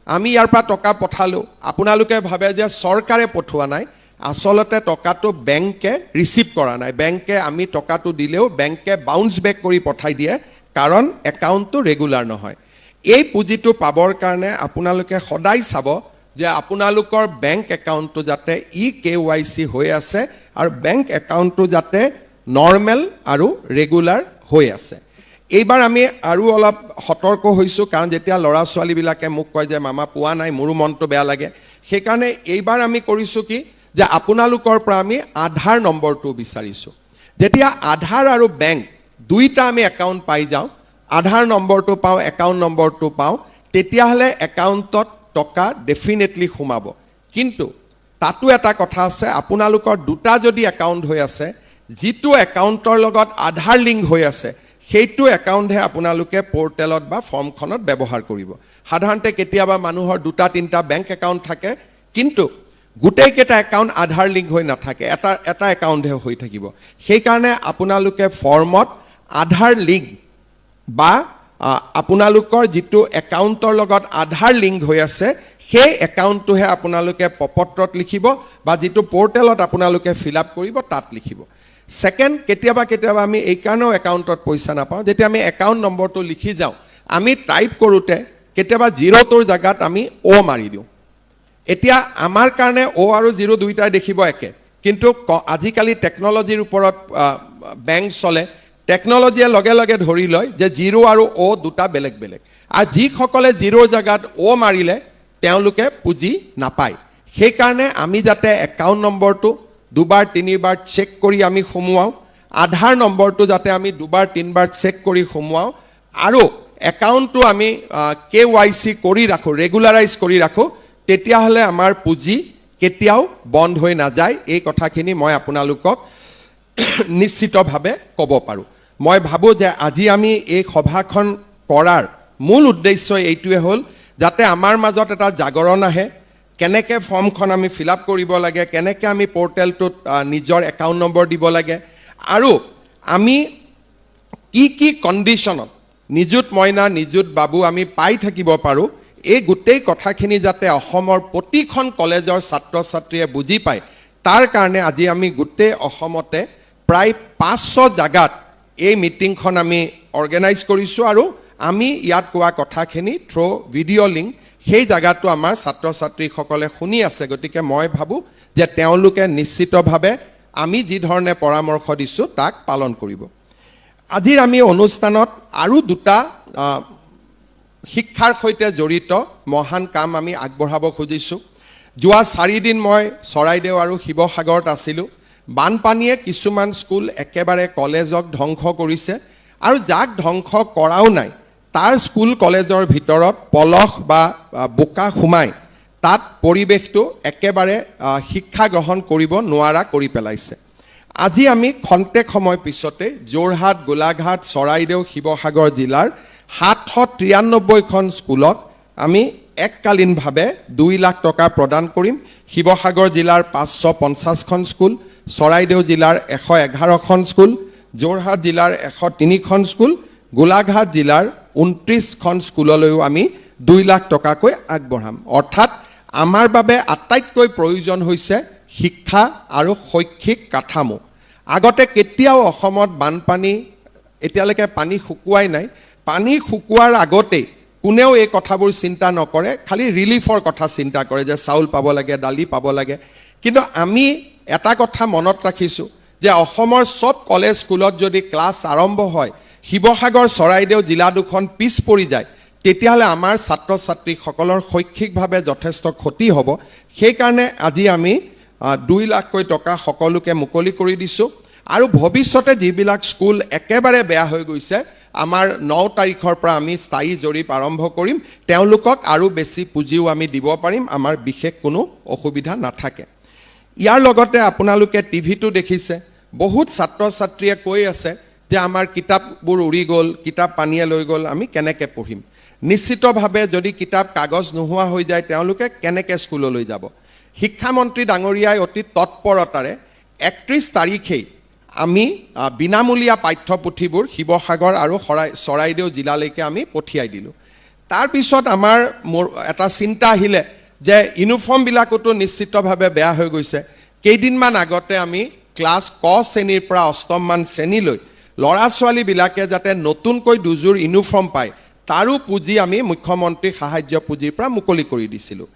আমি ইয়াৰ পৰা টকা পঠালোঁ আপোনালোকে ভাবে যে চৰকাৰে পঠোৱা নাই আসলতে টকাটো বেংকে ৰিচিভ কৰা নাই বেংকে আমি টকাটো দিলেও বেংকে বাউন্স বেক কৰি পঠাই দিয়ে কাৰণ একাউণ্টটো ৰেগুলাৰ নহয় এই পুঁজিটো পাবৰ কাৰণে আপোনালোকে সদায় চাব যে আপোনালোকৰ বেংক একাউণ্টটো যাতে KYC হৈ আছে আৰু বেংক একাউণ্টটো যাতে নৰ্মেল আৰু ৰেগুলাৰ হৈ আছে এইবাৰ আমি আৰু অলপ সতৰ্ক হৈছোঁ কাৰণ যেতিয়া ল'ৰা ছোৱালীবিলাকে মোক কয় যে মামা পোৱা নাই মোৰো মনটো বেয়া লাগে সেইকাৰণে এইবাৰ আমি কৰিছোঁ কি যে আপোনালোকৰ পৰা আমি আধাৰ নম্বৰটো বিচাৰিছোঁ যেতিয়া আধাৰ আৰু বেংক দুইটা আমি একাউণ্ট পাই যাওঁ আধাৰ নম্বৰটো পাওঁ একাউণ্ট নম্বৰটো পাওঁ তেতিয়াহ'লে একাউণ্টত টকা ডেফিনেটলি সোমাব কিন্তু তাতো এটা কথা আছে আপোনালোকৰ দুটা যদি একাউণ্ট হৈ আছে যিটো একাউণ্টৰ লগত আধাৰ লিংক হৈ আছে সেইটো একাউণ্টহে আপোনালোকে পৰ্টেলত বা ফৰ্মখনত ব্যৱহাৰ কৰিব সাধাৰণতে কেতিয়াবা মানুহৰ দুটা তিনিটা বেংক একাউণ্ট থাকে কিন্তু গোটেইকেইটা একাউণ্ট আধাৰ লিংক হৈ নাথাকে এটা একাউণ্টহে হৈ থাকিব সেইকাৰণে আপোনালোকে ফৰ্মত আধাৰ লিংক বা আপোনালোকৰ যিটো একাউণ্টৰ লগত আধাৰ লিংক হৈ আছে সেই একাউণ্টটোহে আপোনালোকে পপত্ৰত লিখিব বা যিটো পৰ্টেলত আপোনালোকে ফিল আপ কৰিব তাত লিখিব সেকেন্ড কেতিয়াবা আমি এই কাৰণেও একাউণ্টত পইচা নাপাওঁ যেতিয়া আমি একাউণ্ট নম্বৰটো লিখি যাওঁ আমি টাইপ কৰোঁতে কেতিয়াবা জিৰ'টোৰ জেগাত আমি মাৰি দিওঁ এতিয়া আমাৰ কাৰণে আৰু জিৰ' দুইটাই দেখিব একে কিন্তু আজিকালি টেকন'লজিৰ ওপৰত বেংক চলে টেকন'লজিয়ে লগে লগে ধৰি লয় যে জিৰ' আৰু দুটা বেলেগ বেলেগ আৰু যিসকলে জিৰ'ৰ জেগাত মাৰিলে তেওঁলোকে পুঁজি নাপায় সেইকাৰণে আমি যাতে একাউণ্ট নম্বৰটো দুবাৰ তিনিবাৰ চেক কৰি আমি সোমোৱাওঁ আধাৰ নম্বৰটো যাতে আমি দুবাৰ তিনিবাৰ চেক কৰি সোমোৱাওঁ আৰু একাউণ্টটো আমি KYC কৰি ৰাখোঁ ৰেগুলাৰাইজ কৰি ৰাখোঁ তেতিয়াহ'লে আমাৰ পুঁজি কেতিয়াও বন্ধ হৈ নাযায় এই কথাখিনি মই আপোনালোকক নিশ্চিতভাৱে ক'ব পাৰোঁ মই ভাবোঁ যে আজি আমি এই সভাখন কৰাৰ মূল উদ্দেশ্য এইটোৱে হ'ল যাতে আমাৰ মাজত এটা জাগৰণ আহে কেনেকৈ ফৰ্মখন আমি ফিল আপ কৰিব লাগে কেনেকৈ আমি পৰ্টেলটোত নিজৰ একাউণ্ট নম্বৰ দিব লাগে আৰু আমি কি কণ্ডিশ্যনত নিযুত মইনা নিযুত বাবু আমি পাই থাকিব পাৰোঁ এই গোটেই কথাখিনি যাতে অসমৰ প্ৰতিখন কলেজৰ ছাত্ৰ ছাত্ৰীয়ে বুজি পায় তাৰ কাৰণে আজি আমি গোটেই অসমতে প্ৰায় 500 জাগাত এই মিটিংখন আমি অৰ্গেনাইজ কৰিছোঁ আৰু আমি ইয়াত কোৱা কথাখিনি থ্ৰু ভিডিঅ' লিংক সেই জায়গাটো আমাৰ ছাত্ৰ ছাত্ৰীসকলে শুনি আছে গতিকে মই ভাবোঁ যে তেওঁলোকে নিশ্চিতভাৱে আমি যি ধৰণে পৰামৰ্শ দিছোঁ তাক পালন কৰিব আজিৰ আমি অনুষ্ঠানত আৰু দুটা শিক্ষাৰ সৈতে জড়িত মহান কাম আমি আগবঢ়াব খুজিছোঁ যোৱা 4 দিন মই চৰাইদেউ আৰু শিৱসাগৰত আছিলোঁ বানপানীয়ে কিছুমান স্কুল একেবাৰে কলেজক ধ্বংস কৰিছে আৰু যাক ধ্বংস কৰাও নাই তাৰ স্কুল কলেজৰ ভিতৰত পলস বা বোকা সোমাই তাত পৰিৱেশটো একেবাৰে শিক্ষা গ্ৰহণ কৰিব নোৱাৰা কৰি পেলাইছে আজি আমি খন্তেক সময় পিছতে যোৰহাট গোলাঘাট চৰাইদেউ শিৱসাগৰ জিলাৰ 793খন স্কুলত আমি এককালীনভাৱে 2 লাখ টকা প্ৰদান কৰিম শিৱসাগৰ জিলাৰ 550খন স্কুল চৰাইদেউ জিলাৰ 111খন স্কুল যোৰহাট জিলাৰ 103খন স্কুল গোলাঘাট জিলাৰ 29খন স্কুললৈও আমি 2 লাখ টকাকৈ আগবঢ়াম অৰ্থাৎ আমাৰ বাবে আটাইতকৈ প্ৰয়োজন হৈছে শিক্ষা আৰু শৈক্ষিক কাঠামো আগতে কেতিয়াও অসমত বানপানী এতিয়ালৈকে পানী শুকুৱাই নাই পানী শুকুৱাৰ আগতে কোনেও এই কথাবোৰ চিন্তা নকৰে খালি ৰিলিফৰ কথা চিন্তা কৰে যে চাউল পাব লাগে দালি পাব লাগে কিন্তু আমি এটা কথা মনত ৰাখিছোঁ যে অসমৰ সব কলেজ স্কুলত যদি ক্লাছ আৰম্ভ হয় শিৱসাগৰ চৰাইদেউ জিলা দুখন পিছ পৰি যায় তেতিয়াহ'লে আমাৰ ছাত্ৰ ছাত্ৰীসকলৰ শৈক্ষিকভাৱে যথেষ্ট ক্ষতি হ'ব সেইকাৰণে আজি আমি 2 লাখকৈ টকা সকলোকে মুকলি কৰি দিছোঁ আৰু ভৱিষ্যতে যিবিলাক স্কুল একেবাৰে বেয়া হৈ গৈছে আমাৰ 9 তাৰিখৰ পৰা আমি স্থায়ী জৰীপ আৰম্ভ কৰিম তেওঁলোকক আৰু বেছি পুঁজিও আমি দিব পাৰিম আমাৰ বিশেষ কোনো অসুবিধা নাথাকে ইয়াৰ লগতে আপোনালোকে টিভিটো দেখিছে বহুত ছাত্ৰ ছাত্ৰীয়ে কৈ আছে যে আমাৰ কিতাপবোৰ উৰি গ'ল কিতাপ পানীয়ে লৈ গ'ল আমি কেনেকৈ পঢ়িম নিশ্চিতভাৱে যদি কিতাপ কাগজ নোহোৱা হৈ যায় তেওঁলোকে কেনেকৈ স্কুললৈ যাব শিক্ষামন্ত্ৰী ডাঙৰীয়াই অতি তৎপৰতাৰে 31 তাৰিখেই আমি বিনামূলীয়া পাঠ্যপুথিবোৰ শিৱসাগৰ আৰু চৰাইদেউ জিলালৈকে আমি পঠিয়াই দিলোঁ তাৰপিছত আমাৰ এটা চিন্তা আহিলে যে ইউনিফৰ্মবিলাকতো নিশ্চিতভাৱে বেয়া হৈ গৈছে। কেইদিনমান আগতে আমি ক্লাছ ক শ্ৰেণীৰ পৰা অষ্টমমান শ্ৰেণীলৈ ল'ৰা ছোৱালীবিলাকে যাতে নতুনকৈ দুযোৰ ইউনিফৰ্ম পায় তাৰো পুঁজি আমি মুখ্যমন্ত্ৰী সাহায্য পুঁজিৰ পৰা মুকলি কৰি দিছিলোঁ।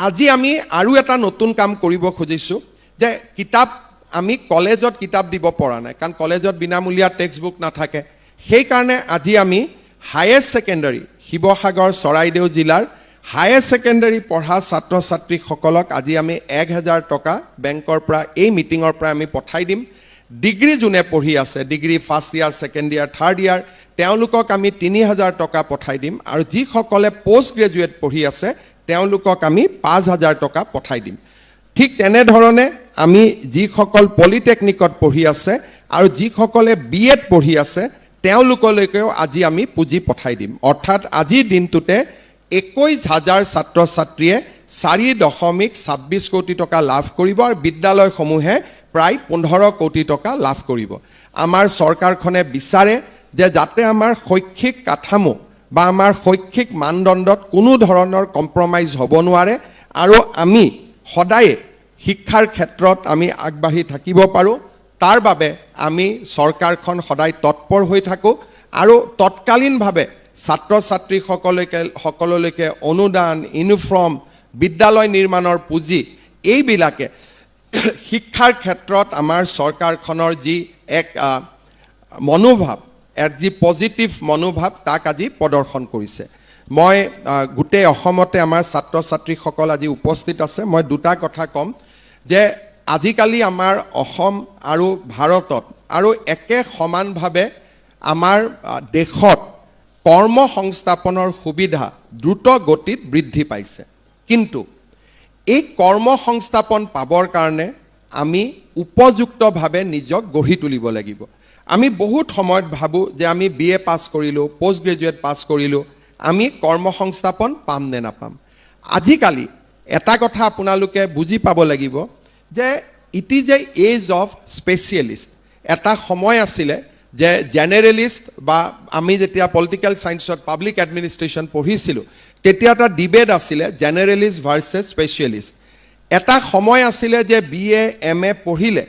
আজি আমি আৰু এটা নতুন কাম কৰিব খুজিছোঁ যে কিতাপ আমি কলেজত কিতাপ দিব পৰা নাই, কাৰণ কলেজত বিনামূলীয়া টেক্সট বুক নাথাকে। সেইকাৰণে আজি আমি হায়াৰ ছেকেণ্ডাৰী শিৱসাগৰ চৰাইদেউ জিলাৰ হায়াৰ ছেকেণ্ডাৰী পঢ়া ছাত্ৰ ছাত্ৰীসকলক আজি আমি 1000 টকা বেংকৰ পৰা এই মিটিঙৰ পৰা আমি পঠাই দিম। ডিগ্ৰী যোনে পঢ়ি আছে, degree first year, second year, third year, তেওঁলোকক আমি 3000 টকা পঠাই দিম। আৰু যিসকলে পষ্ট গ্ৰেজুৱেট পঢ়ি আছে তেওঁলোকক আমি 5000 টকা পঠাই দিম। ঠিক তেনেধৰণে আমি যিসকল পলিটেকনিকত পঢ়ি আছে আৰু যিসকলে BEd পঢ়ি আছে তেওঁলোকলৈকেও আজি আমি পুঁজি পঠাই দিম। অৰ্থাৎ আজিৰ দিনটোতে 21000 ছাত্ৰ ছাত্ৰীয়ে 4.26 কোটি টকা লাভ কৰিব আৰু বিদ্যালয়সমূহে প্ৰায় 15 কোটি টকা লাভ কৰিব। আমাৰ চৰকাৰখনে বিচাৰে যে যাতে আমাৰ শৈক্ষিক কাঠামো বা আমাৰ শৈক্ষিক মানদণ্ডত কোনো ধৰণৰ কম্প্ৰমাইজ হ'ব নোৱাৰে আৰু আমি সদায় শিক্ষাৰ ক্ষেত্ৰত আমি আগবাঢ়ি থাকিব পাৰোঁ। তাৰ বাবে আমি চৰকাৰখন সদায় তৎপৰ হৈ থাকোঁ আৰু তৎকালীনভাৱে ছাত্ৰ ছাত্ৰীসকললৈকে অনুদান, ইউনিফৰ্ম, বিদ্যালয় নিৰ্মাণৰ পুঁজি এইবিলাকে শিক্ষাৰ ক্ষেত্ৰত আমাৰ চৰকাৰখনৰ যি এক মনোভাৱ, যি পজিটিভ মনোভাৱ তাক আজি প্ৰদৰ্শন কৰিছে। মই গোটেই অসমতে আমাৰ ছাত্ৰ ছাত্ৰীসকল আজি উপস্থিত আছে। মই দুটা কথা ক'ম যে আজিকালি আমাৰ অসম আৰু ভাৰতত আৰু একে সমানভাৱে আমাৰ দেশত কৰ্মসংস্থাপনৰ সুবিধা দ্ৰুত গতিত বৃদ্ধি পাইছে। কিন্তু এই কৰ্মসংস্থাপন পাবৰ কাৰণে আমি উপযুক্তভাৱে নিজক গঢ়ি তুলিব লাগিব। আমি বহুত সময়ত ভাবোঁ যে আমি BA পাছ কৰিলোঁ, পষ্ট গ্ৰেজুৱেট পাছ কৰিলোঁ, আমি কৰ্মসংস্থাপন পাম নে নাপাম। আজিকালি এটা কথা আপোনালোকে বুজি পাব লাগিব যে it is a age of specialist. এটা সময় আছিলে যে জেনেৰেলিষ্ট বা আমি যেতিয়া পলিটিকেল ছায়েন্সত পাব্লিক এডমিনিষ্ট্ৰেশ্যন পঢ়িছিলোঁ তেতিয়া এটা ডিবেট আছিলে জেনেৰেলিষ্ট ভাৰ্চেছ স্পেচিয়েলিষ্ট। এটা সময় আছিলে যে BA MA পঢ়িলে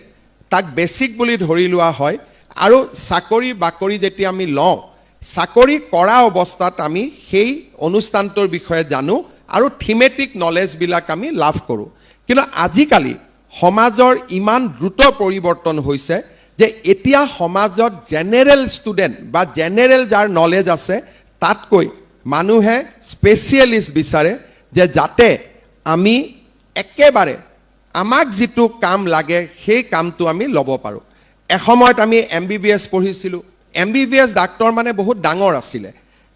তাক বেছিক বুলি ধৰি লোৱা হয় আৰু চাকৰি বাকৰি যেতিয়া আমি লওঁ, চাকৰি কৰা অৱস্থাত আমি সেই অনুষ্ঠানটোৰ বিষয়ে জানো আৰু থিমেটিক নলেজবিলাক আমি লাভ কৰোঁ। কিন্তু আজিকালি সমাজৰ ইমান দ্ৰুত পৰিৱৰ্তন হৈছে যে এতিয়া সমাজত জেনেৰেল ষ্টুডেণ্ট বা জেনেৰেল যাৰ নলেজ আছে তাতকৈ মানুহে স্পেচিয়েলিষ্ট বিচাৰে যে যাতে আমি একেবাৰে আমাক যিটো কাম লাগে সেই কামটো আমি ল'ব পাৰোঁ। এসময়ত আমি MBBS পঢ়িছিলোঁ, MBBS ডাক্তৰ মানে বহুত ডাঙৰ আছিলে।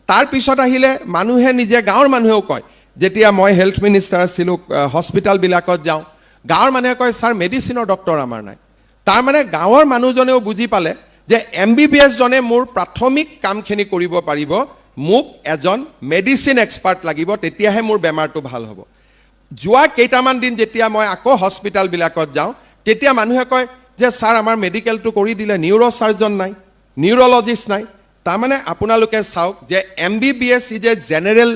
তাৰপিছত আহিলে মানুহে নিজে গাঁৱৰ মানুহেও কয়, যেতিয়া মই হেল্থ মিনিষ্টাৰ আছিলোঁ হস্পিটেলবিলাকত যাওঁ, গাঁৱৰ মানুহে কয় ছাৰ মেডিচিনৰ ডক্তৰ আমাৰ নাই। তাৰমানে গাঁৱৰ মানুহজনেও বুজি পালে যে MBBS জনে মোৰ প্ৰাথমিক কামখিনি কৰিব পাৰিব, মোক এজন মেডিচিন এক্সপাৰ্ট লাগিব, তেতিয়াহে মোৰ বেমাৰটো ভাল হ'ব। যোৱা কেইটামান দিন যেতিয়া মই আকৌ হস্পিটেলবিলাকত যাওঁ তেতিয়া মানুহে কয় যে ছাৰ আমাৰ মেডিকেলটো কৰি দিলে, নিউৰ' চাৰ্জন নাই, নিউৰলজিষ্ট নাই। তাৰমানে আপোনালোকে চাওক যে MBBS is a general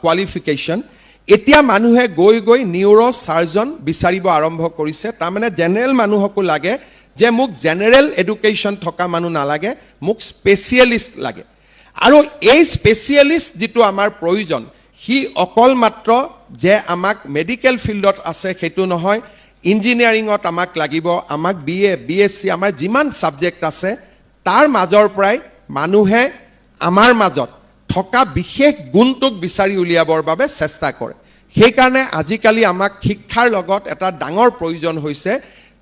qualification. এতিয়া মানুহে গৈ গৈ নিউৰ' চাৰ্জন বিচাৰিব আৰম্ভ কৰিছে। তাৰমানে জেনেৰেল মানুহকো লাগে যে মোক জেনেৰেল এডুকেশ্যন থকা মানুহ নালাগে, মোক স্পেচিয়েলিষ্ট লাগে। আৰু এই স্পেচিয়েলিষ্ট যিটো আমাৰ প্ৰয়োজন সি অকল মাত্ৰ যে আমাক মেডিকেল ফিল্ডত আছে সেইটো নহয়, ইঞ্জিনিয়াৰিঙত আমাক লাগিব, আমাক BA BSc আমাৰ যিমান ছাবজেক্ট আছে তাৰ মাজৰ পৰাই মানুহে আমাৰ মাজত থকা বিশেষ গুণটোক বিচাৰি উলিয়াবৰ বাবে চেষ্টা কৰে। সেইকাৰণে আজিকালি আমাক শিক্ষাৰ লগত এটা ডাঙৰ প্ৰয়োজন হৈছে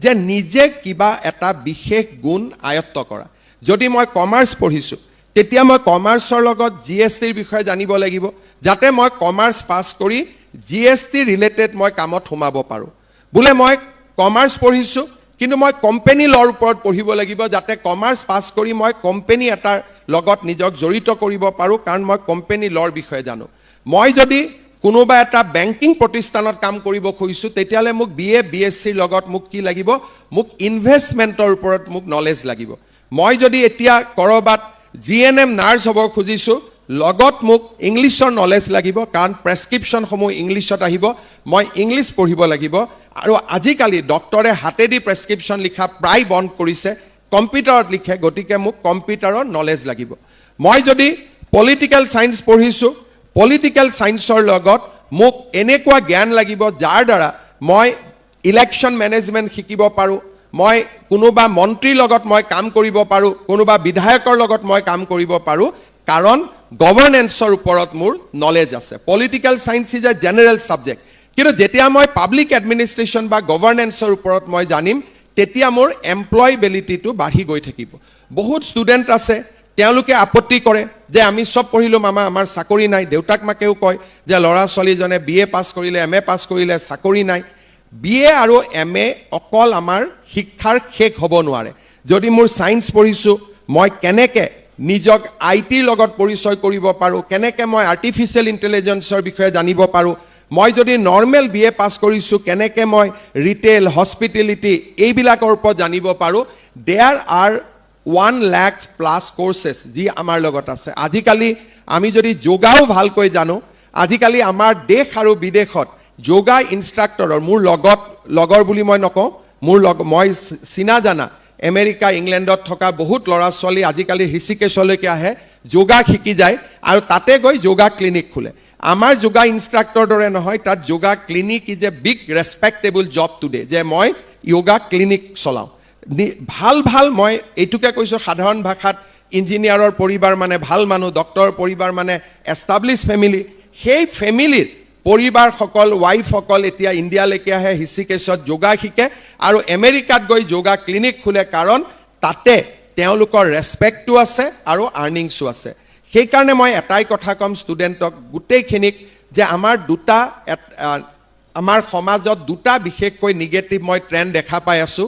যে নিজে কিবা এটা বিশেষ গুণ আয়ত্ত কৰা। যদি মই কমাৰ্চ পঢ়িছোঁ তেতিয়া মই কমাৰ্চৰ লগত GSTৰ বিষয়ে জানিব লাগিব, যাতে মই কমাৰ্চ পাছ কৰি GST ৰিলেটেড মই কামত সোমাব পাৰোঁ। বোলে মই কমাৰ্চ পঢ়িছোঁ কিন্তু মই কোম্পানী ল'ৰ ওপৰত পঢ়িব লাগিব, যাতে কমাৰ্চ পাছ কৰি মই কোম্পানী এটাৰ লগত নিজক জড়িত কৰিব পাৰোঁ, কাৰণ মই কোম্পানী ল'ৰ বিষয়ে জানো। মই যদি কোনোবা এটা বেংকিং প্ৰতিষ্ঠানত কাম কৰিব খুজিছোঁ তেতিয়াহ'লে মোক BA BScৰ লগত মোক কি লাগিব, মোক ইনভেষ্টমেণ্টৰ ওপৰত মোক নলেজ লাগিব। মই যদি এতিয়া ক'ৰবাত GNM নাৰ্ছ হ'ব খুজিছোঁ লগত মোক ইংলিছৰ নলেজ লাগিব, কাৰণ প্ৰেছক্ৰিপশ্যনসমূহ ইংলিছত আহিব, মই ইংলিছ পঢ়িব লাগিব। আৰু আজিকালি ডক্টৰে হাতেদি প্ৰেছক্ৰিপশ্যন লিখা প্ৰায় বন্ধ কৰিছে, কম্পিউটাৰত লিখে, গতিকে মোক কম্পিউটাৰৰ নলেজ লাগিব। মই যদি পলিটিকেল ছায়েন্স পঢ়িছোঁ, পলিটিকেল ছায়েন্সৰ লগত মোক এনেকুৱা জ্ঞান লাগিব যাৰ দ্বাৰা মই ইলেকশ্যন মেনেজমেণ্ট শিকিব পাৰোঁ, মই কোনোবা মন্ত্ৰীৰ লগত মই কাম কৰিব পাৰোঁ, কোনোবা বিধায়কৰ লগত মই কাম কৰিব পাৰোঁ, কাৰণ গভৰ্নেন্সৰ ওপৰত মোৰ নলেজ আছে। Political science is a general subject, কিন্তু যেতিয়া মই পাব্লিক এডমিনিষ্ট্ৰেশ্যন বা গভৰ্নেন্সৰ ওপৰত মই জানিম, তেতিয়া মোৰ এমপ্লয়বিলিটিটো বাঢ়ি গৈ থাকিব। বহুত ষ্টুডেণ্ট আছে, তেওঁলোকে আপত্তি কৰে যে আমি চব পঢ়িলোঁ মামা, আমাৰ চাকৰি নাই। দেউতাক মাকেও কয় যে ল'ৰা ছোৱালীজনে BA পাছ কৰিলে, MA পাছ কৰিলে, চাকৰি নাই। BA আৰু MA অকল আমাৰ শিক্ষাৰ শেষ হ'ব নোৱাৰে। যদি মোৰ ছায়েন্স পঢ়িছোঁ, মই কেনেকৈ নিজক IT লগত পৰিচয় কৰিব পাৰোঁ, কেনেকৈ মই আৰ্টিফিচিয়েল ইণ্টেলিজেন্সৰ বিষয়ে জানিব পাৰোঁ, মই যদি নৰ্মেল BA পাছ কৰিছোঁ, কেনেকৈ মই ৰিটেইল, হস্পিটেলিটি এইবিলাকৰ ওপৰত জানিব পাৰোঁ। দেয়াৰ আৰ 1 লাখ+ কোৰ্চেছ যি আমাৰ লগত আছে। আজিকালি আমি যদি যোগাও ভালকৈ জানো, আজিকালি আমাৰ দেশ আৰু বিদেশত যোগা ইনষ্ট্ৰাক্টৰৰ, মোৰ লগৰ বুলি মই নকওঁ, মই চিনা জানা আমেৰিকা, ইংলেণ্ডত থকা বহুত ল'ৰা ছোৱালী আজিকালি ঋষিকেশলৈকে আহে, যোগা শিকি যায় আৰু তাতে গৈ যোগা ক্লিনিক খোলে। আমাৰ যোগা ইনষ্ট্ৰাক্টৰ দৰে নহয়, তাত yoga clinic is a big respectable job today, যে মই যোগা ক্লিনিক চলাওঁ। ভাল মই এইটোকে কৈছোঁ, সাধাৰণ ভাষাত ইঞ্জিনিয়াৰৰ পৰিবাৰ মানে ভাল মানুহ, ডক্টৰৰ পৰিবাৰ মানে এষ্টাব্লিছ ফেমিলি। সেই ফেমিলিৰ পৰিবাৰসকল, ৱাইফসকল এতিয়া ইণ্ডিয়ালৈকে আহে, ঋষিকেশত যোগা শিকে আৰু আমেৰিকাত গৈ যোগা ক্লিনিক খোলে, কাৰণ তাতে তেওঁলোকৰ ৰেছপেক্টটো আছে আৰু আৰ্নিংছো আছে। সেইকাৰণে মই এটাই কথা ক'ম ষ্টুডেণ্টক, গোটেইখিনিক, যে আমাৰ সমাজত দুটা বিশেষকৈ নিগেটিভ মই ট্ৰেণ্ড দেখা পাই আছোঁ।